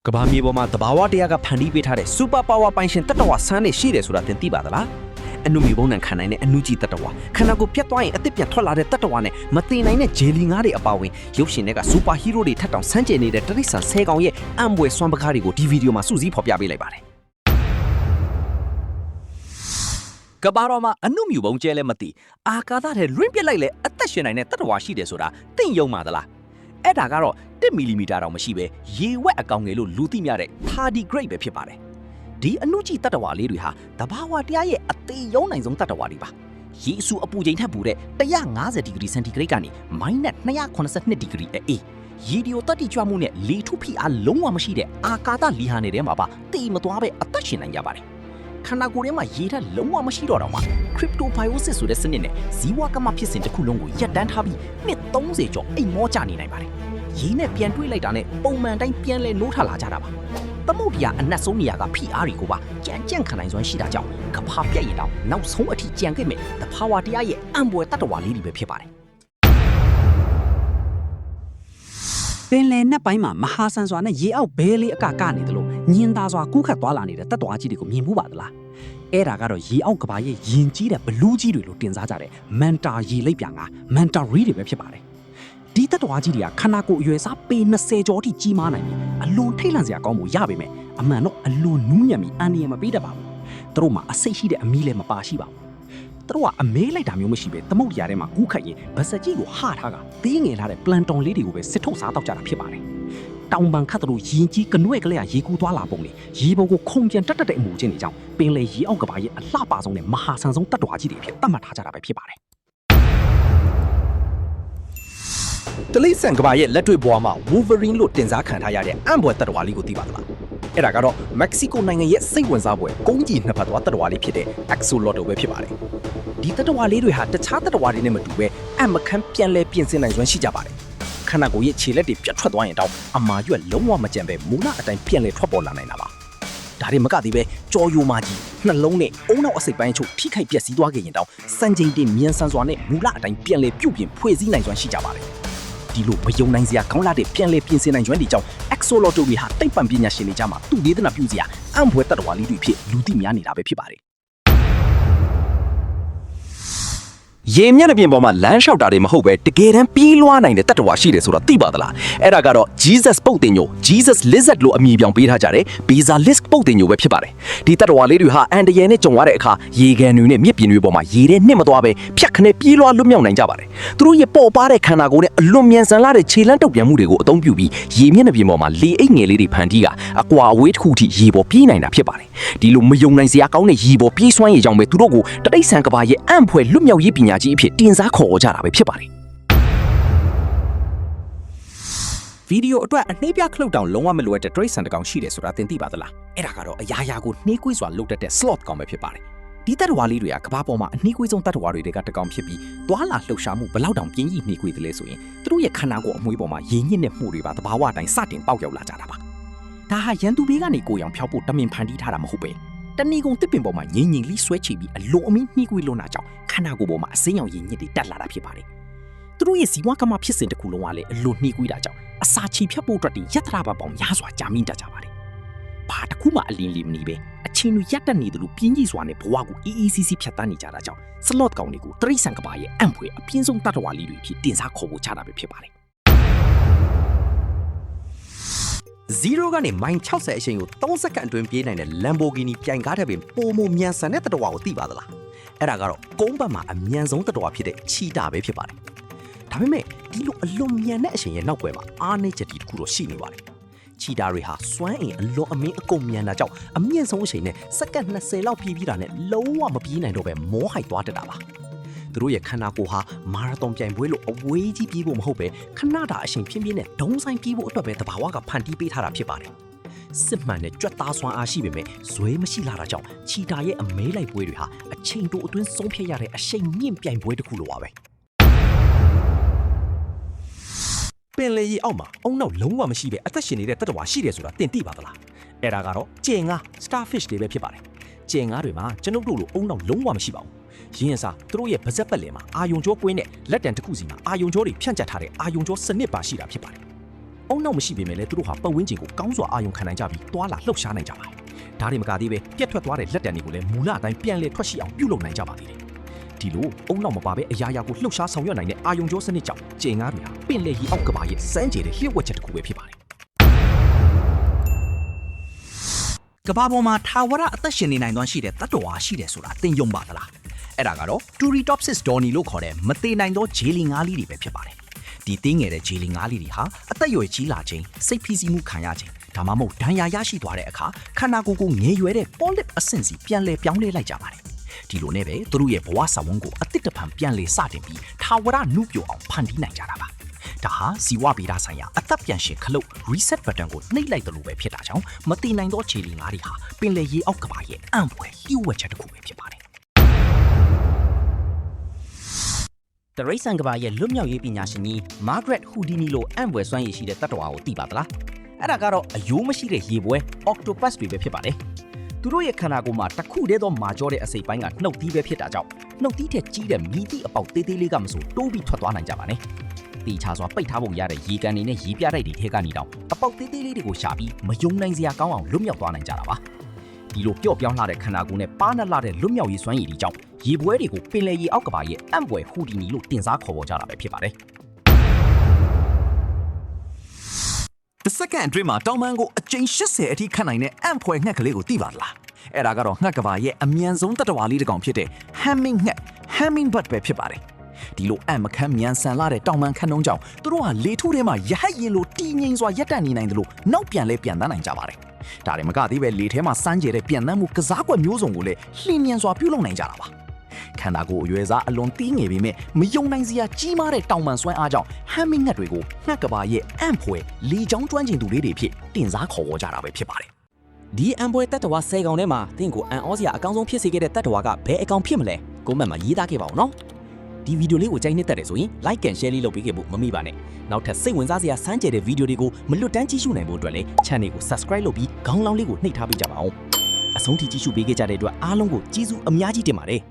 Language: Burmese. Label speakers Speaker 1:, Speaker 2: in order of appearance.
Speaker 1: ကဘာမြေပေါ်မှာတဘာဝတရားကဖန်တီးပေးထားတဲ့ super power ပိုင်ရှင်တတဝါဆန်းနေရှိတယ်ဆိုတာသင်သိပါသလားအနုမြေပုံနဲ့ခံနိုင်တဲ့အနုကြီးတတဝါခန္ဓာကိုယ်ပြတ်သွားရင်အသစ်ပြန်ထွက်လာတဲ့တတဝါနဲ့မသိနိုင်တဲ့ဂျယ်လီငါးတွေအပါဝင်ရုပ်ရှင်တွေက super hero တွေထက်တောင်ဆန်းကျယ်နေတဲ့တရိษံ10ကောင်ရဲ့အံပွဲစွမ်းပကားတွေကိုဒီဗီဒီယိုမှာစုစည်းဖော်ပြပေးလိုက်ပါတယ်ကဘာရောမှာအနုမြူပုံကျဲလဲမသိအာကာသထဲလွင့်ပစ်လိုက်လဲအသက်ရှင်နိုင်တဲ့တတဝါရှိတယ်ဆိုတာသိယုံပါသလားအဲ့ဒါကတော့1 mm တောင်မရှိပဲရေဝက်အကောင်ငယ်လို့လူသိများတဲ့ tardigrade ပဲဖြစ်ပါတယ်ဒီအနုကြီးတတဝါလေးတွေဟာတဘာဝတရားရဲ့အသေးယုံနိုင်ဆုံးတတဝါတွေပါရေအဆူအပူချိန်ထက်ပူတဲ့150ဒီဂရီစင်တီဂရိတ်ကနေ -282 ဒီဂရီအေးရေဒီယိုတတိကြွမှုနဲ့လေထုဖိအားလုံးဝမရှိတဲ့အာကာသလီဟာနေတဲ့မှာပါတေမသွားပဲအသက်ရှင်နိုင်ကြပါတယ်ခန္ဓာကိုယ်ထဲမှာရေဓာတ်လုံးဝမရှိတော့တော့မှ cryptobiosis ဆိုတဲ့စနစ်နဲ့ဇီဝကမဖြစ်စဉ်တစ်ခုလုံးကိုရပ်တန်းထားပြီးနှစ်30ကျော်အိမ်မောကျနေနိုင်ပါတယ်ရေနဲ့ပြန်တွေးလိုက်တာနဲ့ပုံမှန်တိုင်းပြန်လဲနိုးထလာကြတာပါသမုဒ္ဒရာအနက်ဆုံးနေရာကဖိအားတွေကိုပါကြံ့ခံနိုင်စွမ်းရှိတာကြောင့်ကဘာပြက်ရင်တော့နောက်ဆုံးအထိကြံခဲ့မယ်တဘာဝတရားရဲ့အံပွဲတတ္တဝါလေးတွေပဲဖြစ်ပါတယ်ပ
Speaker 2: င်လယ်နက်ပိုင်းမှာမဟာဆန်စွာနဲ့ရေအောက်ဘဲလေးအကကနေတယ်လို့ညင်သားစွာကူးခတ်သွားလာနေတဲ့တတ္တဝါကြီးတွေကိုမြင်မှုပါသလားအဲ့ဒါကတော့ရေအောက်ကဘာရဲ့ယင်ကြီးတဲ့ဘလူးကြီးတွေလို့တင်စားကြတဲ့မန်တာရေလိပ်ပြန်ကမန်တာရီတွေပဲဖြစ်ပါတယ်ဒီတတ္တဝါကြီးတွေကခန္ဓာကိုယ်အရွယ်စားပေ20ကျော်အထိကြီးမားနိုင်ပြီးအလွန်ထိတ်လန့်စရာကောင်းမှုရပေမဲ့အမှန်တော့အလွန်နူးညံ့ပြီးအန္တရာယ်မပေးတတ်ပါဘူးသူတို့မှာအစိတ်ရှိတဲ့အမီးလည်းမပါရှိပါဘူးသူတို့ကအမဲလိုက်တာမျိုးမရှိပဲသမုဒ္ဒရာထဲမှာကူးခတ်ရင်ဗစက်ကြီးကိုဟထားကသေးငယ်လာတဲ့ပလန်တွန်လေးတွေကိုပဲစစ်ထုတ်စားတော့ကြတာဖြစ်ပါတယ်တောင်ပန်ခတ်တို့ယင်ကြီးကနွဲ့ကလေးကရေကူးသွားလာပုံလေရေပုံကိုခုန်ပြန်တက်တဲ့အမူချင်းတွေကြောင့်ပင်လေရေအောက်ကဘာရဲ့အလှပဆုံးနဲ့မဟာဆန်ဆုံးတတ္တဝါကြီးတွေဖြစ်သတ်မှတ်ထားကြတာပဲဖြစ်ပါတယ်
Speaker 1: တလိဆန်ကဘာရဲ့လက်တွေ့ဘွားမှာ Wolverine လို့တင်စားခံထားရတဲ့အံပွဲတတ္တဝါလေးကိုသိပါသလားအဲ့ဒါကတော့မက္ကဆီကိုနိုင်ငံရဲ့စိတ်ဝင်စားပွဲကုန်းကြီးနှစ်ဖက်သွားတတ္တဝါလေးဖြစ်တဲ့ Axolotl ပဲဖြစ်ပါတယ်ဒီတတ္တဝါလေးတွေဟာတခြားတတ္တဝါတွေနဲ့မတူပဲအမခမ်းပြန်လဲပြင်ဆင်နိုင်စွမ်းရှိကြပါတယ်ခန္ဓာကိုယ်ရဲ့ခြေလက်တွေပြတ်ထွက်သွားရင်တော့အမာရွက်လုံးဝမကြံပဲမူလအတိုင်းပြန်လဲထွက်ပေါ်လာနိုင်တာပါဒါတွေမကသေးပဲကြော်ယိုမာကြီးနှလုံးနဲ့အုံနောက်အစိတ်ပိုင်းချုပ်ထိခိုက်ပျက်စီးသွားခဲ့ရင်တော့စံချိန်တင်မြန်ဆန်စွာနဲ့မူလအတိုင်းပြန်လဲပြုတ်ပြင်ဖွဲ့စည်းနိုင်စွမ်းရှိကြပါတယ်ဒီလိုမယုံနိုင်စရာကောင်းလာတဲ့ပြန်လဲပြင်ဆင်နိုင်စွမ်းတွေကြောင့် Axolotl တွေဟာတိတ်ပံပညာရှင်တွေကြားမှာသူ့ဒေသနာပြုစရာအံပွဲတတ္တဝါလေးတွေဖြစ်လူသိများနေတာပဲဖြစ်ပါတယ်ရေမျက်နှာပြင်ပေါ်မှာလမ်းလျှောက်တာတွေမဟုတ်ပဲတကယ်တမ်းပြေးလွှားနိုင်တဲ့တတ္တဝါရှိတယ်ဆိုတာသိပါသလားအဲ့ဒါကတော့ Jesus ပုတ်တင်ညို Jesus Lizard လို့အမည်ပြောင်းပေးထားကြတယ် Basilisk ပုတ်တင်ညိုပဲဖြစ်ပါတယ်ဒီတတ္တဝါလေးတွေဟာအန်တရယ်နဲ့ကြုံရတဲ့အခါရေကန်တွေနဲ့မြစ်ပြင်တွေပေါ်မှာရေထဲနှင့်မသွားပဲဖြတ်ခနဲ့ပြေးလွှားလွတ်မြောက်နိုင်ကြပါတယ်သူတို့ရဲ့ပေါ်ပါတဲ့ခန္ဓာကိုယ်နဲ့အလွန်မြန်ဆန်လာတဲ့ခြေလမ်းတုပ်ပြန်မှုတွေကိုအသုံးပြုပြီးရေမျက်နှာပြင်ပေါ်မှာလေအိတ်ငယ်လေးတွေဖန်တီးကအကွာအဝေးတစ်ခုထိရေပေါ်ပြေးနိုင်တာဖြစ်ပါတယ်ဒီလိုမယုံနိုင်စရာကောင်းတဲ့ရေပေါ်ပြေးစွမ်းရည်ကြောင့်ပဲသူတို့ကိုတတိဆန်ကဘာရဲ့အံဖွဲလွတ်မြောက်ရေးပညာကြီးအဖြစ်တင်စားခေါ်ကြတာပဲဖြစ်ပါတယ်ဗီဒီယိုအတွက်အနှေးပြခလုတ်တောင်လုံးဝမလိုအပ်တဲ့ trace ဆန်တကောင်ရှိတယ်ဆိုတာသင်သိပါသလားအဲ့ဒါကတော့အရာရာကိုနှေးကွေးစွာလုတ်တတ်တဲ့ slot ကောင်ပဲဖြစ်ပါတယ်ဒီတတ္တဝါလေးတွေကကမ္ဘာပေါ်မှာအနှေးကွေးဆုံးတတ္တဝါတွေကတကောင်ဖြစ်ပြီးသွာလာလှုပ်ရှားမှုဘလောက်တောင်ပြင်းကြီးနှေးကွေးတယ်လဲဆိုရင်သူတို့ရဲ့ခန္ဓာကိုယ်အမွှေးပေါ်မှာရင်းညစ်တဲ့မှုတွေပါတဘာဝအတိုင်းစတင်ပေါက်ရောက်လာကြတာပါဒါဟာရန်သူဘေးကနေကိုယ်ရောင်ဖျောက်ဖို့တမင်ဖန်တီးထားတာမဟုတ်ပဲတဏီကုံတစ်ပင်ပေါ်မှာငိမ့်ငိမ့်လေးဆွဲချပြီးအလုံးအမင်းနှီးကွေးလွန်းတာကြောင့်ခန္ဓာကိုယ်ပေါ်မှာအစိမ်းရောင်ရည်ညစ်တွေတက်လာတာဖြစ်ပါတယ်။သူတို့ရဲ့ဇီဝကမဖြစ်စဉ်တစ်ခုလုံးကလည်းအလွန်နှီးကွေးတာကြောင့်အစာချီဖြတ်ဖို့အတွက်ရတ္ထရာပေါင်းများစွာကြာမြင့်တတ်ကြပါတယ်။ဘာတစ်ခုမှအလင်းလေးမနေပဲအချင်းတွေရက်တက်နေတယ်လို့ပြင်းကြီးစွာနဲ့ဘဝကိုအေးအေးဆေးဆေးဖြတ်တန်းနေကြတာကြောင့်စလော့ကောင်တွေကိုတရိษံကဘာရဲ့အံဖွေအပြင်းဆုံးတတ္တဝါလေးတွေဖြစ်တင်စားခေါ်ဖို့ချတာပဲဖြစ်ပါတယ်။0ကနေ -60 အချိန်ကို3စက္ကန့်အတွင်းပြေးနိုင်တဲ့ Lamborghini ပြိုင်ကားတဲ့ပင်ပိုမိုမြန်ဆန်တဲ့တတ္တဝါကိုသိပါသလားအဲ့ဒါကတော့ကုန်းဘက်မှာအမြန်ဆုံးတတ္တဝါဖြစ်တဲ့ချီတာပဲဖြစ်ပါတယ်ဒါပေမဲ့ဒီလိုအလွန်မြန်တဲ့အချိန်ရဲ့နောက်ွယ်မှာအားနည်းချက်တစ်ခုတော့ရှိနေပါတယ်ချီတာတွေဟာစွမ်းအင်အလွန်အမင်းအကုန်မြန်တာကြောင့်အမြင့်ဆုံးအချိန်နဲ့စက္ကန့်20လောက်ပြေးပြီးတာနဲ့လုံးဝမပြေးနိုင်တော့ပဲမောဟိုက်သွားတတ်တာပါသူတို့ရဲ့ခန္ဓာကိုယ်ဟာမာရသွန်ပြိုင်ပွဲလို့အဝေးကြီးပြေးဖို့မဟုတ်ပဲခဏတာအချိန်ပြင်းပြင်းနဲ့ဒုံဆိုင်ပြေးဖို့အတွက်ပဲတဘာဝကဖန်တီးပေးထားတာဖြစ်ပါတယ်စစ်မှန်တဲ့ကြွက်သားစွမ်းအားရှိပေမဲ့ဇွဲမရှိလာတာကြောင့်ချီတာရဲ့အမဲလိုက်ပွဲတွေဟာအချိန်တိုအတွင်းဆုံးဖြတ်ရတဲ့အရှိန်မြင့်ပြိုင်ပွဲတစ်ခုလိုပါပဲပင်လေကြီးအောက်မှာအုံနောက်လုံးဝမရှိပဲအသက်ရှင်နေတဲ့တတ္တဝါရှိတယ်ဆိုတာသင်သိပါသလားအဲ့ဒါကတော့ကြယ်ငါ starfish တွေပဲဖြစ်ပါတယ်ကြယ်ငါတွေမှာကျွန်ုပ်တို့လိုအုံနောက်လုံးဝမရှိပါဘူးရင်းအစားသူတို့ရဲ့ပါးစပ်ပတ်လည်မှာအာယုံကြောကွင်းနဲ့လက်တံတစ်ခုစီမှာအာယုံကြောတွေဖြန့်ကျက်ထားတဲ့အာယုံကြောစနစ်ပါရှိတာဖြစ်ပါတယ်။အ အုံနောက်မရှိပေမဲ့လည်းသူတို့ဟာပတ်ဝန်းကျင်ကိုကောင်းစွာအာရုံခံနိုင်ကြပြီးတွာလာလှုပ်ရှားနိုင်ကြပါတယ်ဒါတွေမကသေးပဲပြက်ထွက်သွားတဲ့လက်တံတွေကိုလည်းမူလအတိုင်းပြန်လည်ထွက်ရှိအောင်ပြုလုပ်နိုင်ကြပါသေးတယ်ဒီလိုအုံနောက်မပါဘဲအရာရာကိုလှုပ်ရှားဆောင်ရွက်နိုင်တဲ့အာယုံကြောစနစ်ကြောင့်ကျင်ငါးတွေဟာပင်လယ်ရေအောက်ကဘာရဲ့စမ်းကြယ်တဲ့လျှို့ဝှက်ချက်တစ်ခုပဲဖြစ်ပါတယ်ကဘာပေါ်မှာထာဝရအသက်ရှင်နေနိုင်သောရှိတဲ့တတ္တဝါရှိတယ်ဆိုတာသင်ယုံပါသလားအဲ့ဒါကတော့ Turritopsis dorni လို့ခေါ်တဲ့မသေးနိုင်သောဂျေလီငါးလေးတွေပဲဖြစ်ပါတယ်ဒီသေးငယ်တဲ့ဂျေလီငါးလေးတွေဟာအသက်အရွယ်ကြီးလာခြင်းစိတ်ဖိစီးမှုခံရခြင်းဒါမှမဟုတ်ဒဏ်ရာရရှိသွားတဲ့အခါခန္ဓာကိုယ်ကိုငယ်ရွယ်တဲ့ polyp အဆင့်စီပြန်လည်ပြောင်းလဲလိုက်ကြပါတယ်ဒီလိုနဲ့ပဲသူတို့ရဲ့ဘဝဆောင်ဝန်းကိုအသစ်တစ်ဖန်ပြန်လည်စတင်ပြီးထာဝရနုပြိုအောင်ဖန်တီးနိုင်ကြတာပါဒါဟာဇီဝဗေဒဆိုင်ရာအသက်ပြန်ရှင်ခလုတ် reset button ကိုနှိပ်လိုက်တယ်လို့ပဲဖြစ်တာကြောင့်မတည်နိုင်သောခြေလီငါးတွေဟာပင်လယ်ရေအောက်ကဘာရဲ့အံ့ဖွယ်လျှို့ဝှက်ချက်တစ်ခုပဲဖြစ်ပါတယ်တရိတ်ဆန်ကဘာရဲ့လွတ်မြောက်ရေးပညာရှင်ကြီး Margaret Houdini လို့အံ့ဖွယ်စွမ်းရည်ရှိတဲ့တတ္တဝါကိုသိပါသလားအဲ့ဒါကတော့အယိုးမရှိတဲ့ရေပွဲ octopus တွေပဲဖြစ်ပါတယ်သူတို့ရဲ့ခန္ဓာကိုယ်မှာတစ်ခုတည်းသောမာကြောတဲ့အစိပ်ပိုင်းကနှုတ်သီးပဲဖြစ်တာကြောင့်နှုတ်သီးထက်ကြီးတဲ့မီသည့်အပေါက်သေးသေးလေးကမဆိုတိုးပြီးထွက်သွားနိုင်ကြပါနဲ့တီချာစွာပိတ်ထားပုံရတဲ့ရေကန်တွေနဲ့ရေပြတိုက်တွေထဲကနေတော့အပေါက်သေးသေးလေးတွေကိုရှာပြီးမယုံနိုင်စရာကောင်းအောင်လွတ်မြောက်သွားနိုင်ကြတာပါဒီလိုပျော့ပြောင်းလာတဲ့ခန္ဓာကိုယ်နဲ့ပါးနှက်လာတဲ့လွတ်မြောက်ရေးစွမ်းရည်တွေကြောင့်ရေပွဲတွေကိုပင်လယ်ရေအောက်ကဘာရဲ့အံ့ဖွယ်ဟူဒီနီလို့တင်စားခေါ်ပေါ်ကြတာပဲဖြစ်ပါတယ်တစ်စက္ကန့်အတွင်းမှာတောင်ပန်းကိုအကျိန်80အထိခတ်နိုင်တဲ့အံ့ဖွယ်ငှက်ကလေးကိုသိပါလားအဲ့ဒါကတော့ငှက်ကဘာရဲ့အမြန်ဆုံးတတ္တဝါလေးတစ်ကောင်ဖြစ်တဲ့ Humming ငှက် Hummingbird ပဲဖြစ်ပါတယ်ဒီလိုအံ့မခန်းမြန်ဆန်လာတဲ့တောင်ပန်းခန်းတုံးကြောင့်သူတို့ဟာလေထုထဲမှာရဟတ်ရင်လိုတည်ငြိမ်စွာရပ်တန့်နေနိုင်တယ်လို့နောက်ပြန်လဲပြန်တန်းနိုင်ကြပါတယ်ဒါတွေမကသေးပဲလေထဲမှာစမ်းကြဲတဲ့ပြန်တန်းမှုကစားကွက်မျိုးစုံကိုလည်းလျင်မြန်စွာပြုလုပ်နိုင်ကြတာပါခန္ဓာကိုယ်အရွယ်စားအလွန်တီးငယ်ပေမဲ့မယုံနိုင်စရာကြီးမားတဲ့တောင်ပန်းစွမ်းအားကြောင့် Humming ငှက်တွေကိုငှက်ကဘာရဲ့အံ့ဖွယ်လေချောင်းကျွမ်းကျင်သူလေးတွေဖြစ်တင်စားခေါ်ဝေါ်ကြတာပဲဖြစ်ပါတယ်ဒီအံပွဲတတ္တဝါ10ကောင်ထဲမှာတင့်ကိုအံ့ဩစရာအကောင်းဆုံးဖြစ်စေခဲ့တဲ့တတ္တဝါကဘယ်အကောင်ဖြစ်မလဲကွန်မန့်မှာရေးသားခဲ့ပါဦးနော်ဒီဗီဒီယိုလေးကိုကြိုက်နှစ်သက်တယ်ဆိုရင် like and share လေးလုပ်ပေးခဲ့ဖို့မမေ့ပါနဲ့နောက်ထပ်စိတ်ဝင်စားစရာစမ်းကြယ်တဲ့ဗီဒီယိုတွေကိုမလွတ်တမ်းကြည့်ရှုနိုင်ဖို့အတွက်လည်း channel ကို subscribe လုပ်ပြီးခေါင်းလောင်းလေးကိုနှိပ်ထားပေးကြပါဦးအဆုံးထိကြည့်ရှုပေးခဲ့ကြတဲ့အတွက်အားလုံးကိုကျေးဇူးအများကြီးတင်ပါတယ်